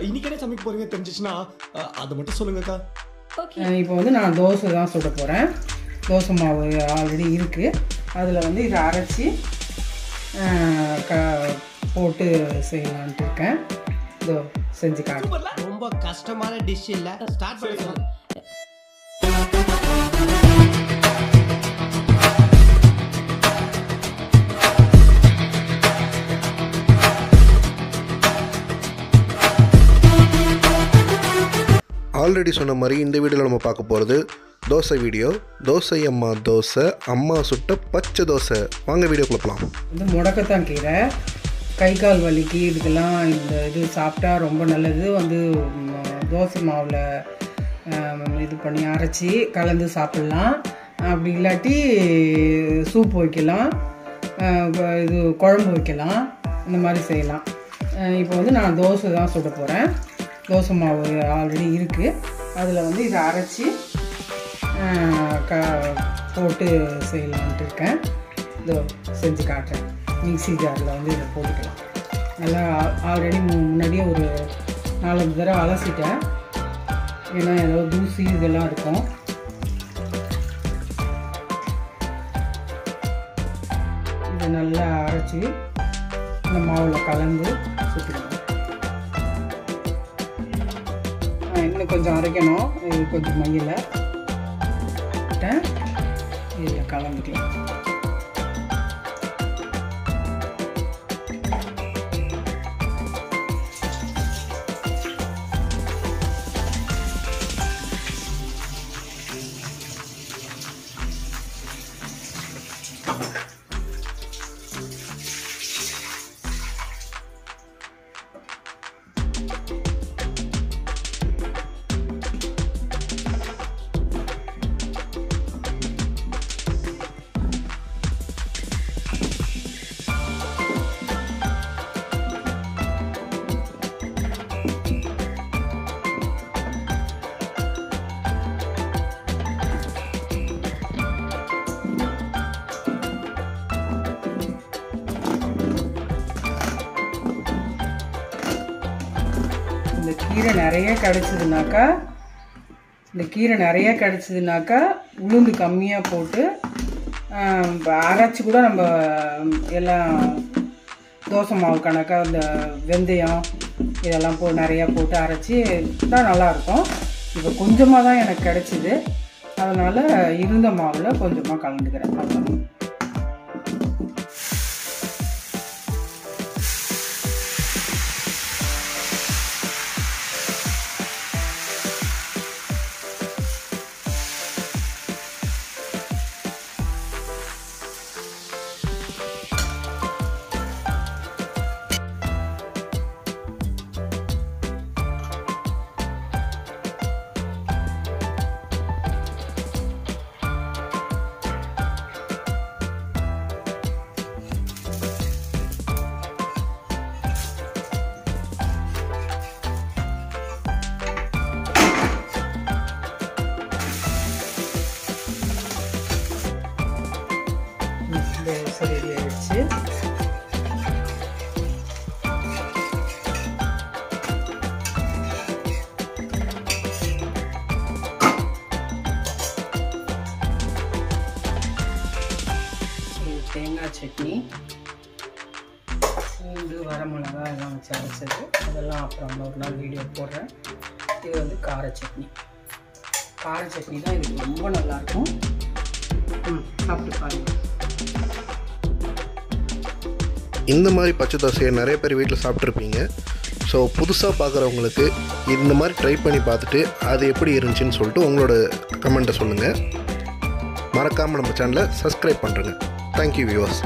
இன்னைக்கு என்ன சமைக்க போறீங்க தெரிஞ்சிச்சுன்னா அதை மட்டும் சொல்லுங்கக்கா. இப்போ வந்து நான் தோசை தான் சுட போகிறேன். தோசை மாவு ஆல்ரெடி இருக்குது. அதில் வந்து இதை அரைச்சி போட்டு செய்யலான்ட்டு இருக்கேன். இதோ செஞ்சு காட்டுறேன். ரொம்ப கஷ்டமான டிஷ் இல்லை, ஸ்டார்ட் பண்ணுங்க. ஆல்ரெடி சொன்ன மாதிரி இந்த வீடியோவில் நம்ம பார்க்க போகிறது தோசை வீடியோ. தோசை அம்மா தோசை, அம்மா சுட்ட பச்சை தோசை. வாங்க வீடியோக்குள்ள போகலாம். வந்து முடக்கத்தான் கீரை, கை கால் வலிக்கு இதுக்கெல்லாம் இந்த இது சாப்பிட்டா ரொம்ப நல்லது. வந்து தோசை மாவில் இது பண்ணி அரைச்சி கலந்து சாப்பிட்லாம். அப்படி இல்லாட்டி சூப் வைக்கலாம், இது குழம்பு வைக்கலாம், இந்த மாதிரி செய்யலாம். இப்போ வந்து நான் தோசை தான் சுட போகிறேன். தோசை மாவு ஆல்ரெடி இருக்குது. அதில் வந்து இதை அரைச்சி போட்டு செய்யலான்ட்டு இருக்கேன். இதோ செஞ்சு காட்டுறேன். மிக்ஸி ஜாரில் வந்து இதை போட்டுக்கலாம். நல்லா ஆல்ரெடி முன்னாடியே ஒரு 4-5 தடவை அலசிட்டேன். ஏன்னா ஏதோ தூசி இதெல்லாம் இருக்கும். இதை நல்லா அரைச்சி இந்த மாவில் கலந்து சுற்றிடுவோம். இன்னும் கொஞ்சம் அரைக்கணும். இது கொஞ்சம் மையில் இதில் கலந்துக்கலாம். இந்த கீரை நிறைய கிடச்சிதுனாக்கா உளுந்து கம்மியாக போட்டு அரைச்சி கூட நம்ம எல்லாம் தோசை மாவு கணக்காக இந்த வெந்தயம் இதெல்லாம் நிறையா போட்டு அரைச்சி தான் நல்லாயிருக்கும். இப்போ கொஞ்சமாக தான் எனக்கு கிடச்சிது, அதனால் இருந்த மாவில் கொஞ்சமாக கலந்துக்கிறேன். அப்புறம் ரெடி ஆயிடுச்சு. தேங்காய் சட்னி, பூண்டு, வரமிளகா எல்லாம் வச்சு அரைச்சது, அதெல்லாம் அப்புறம் ஒரு நாள் வீடியோ போடுறேன். இது வந்து கார சட்னி தான். இது ரொம்ப நல்லாயிருக்கும். சாப்பிட்டு பாருங்க. இந்த மாதிரி பச்சை தோசையை நிறைய பேர் வீட்டில் சாப்பிட்ருப்பீங்க. ஸோ புதுசாக பார்க்குறவங்களுக்கு இந்த மாதிரி ட்ரை பண்ணி பார்த்துட்டு அது எப்படி இருந்துச்சுன்னு சொல்லிட்டு உங்களோட கமெண்ட்டை சொல்லுங்கள். மறக்காமல் நம்ம சேனலை சப்ஸ்கிரைப் பண்ணுறேங்க. Thank you viewers.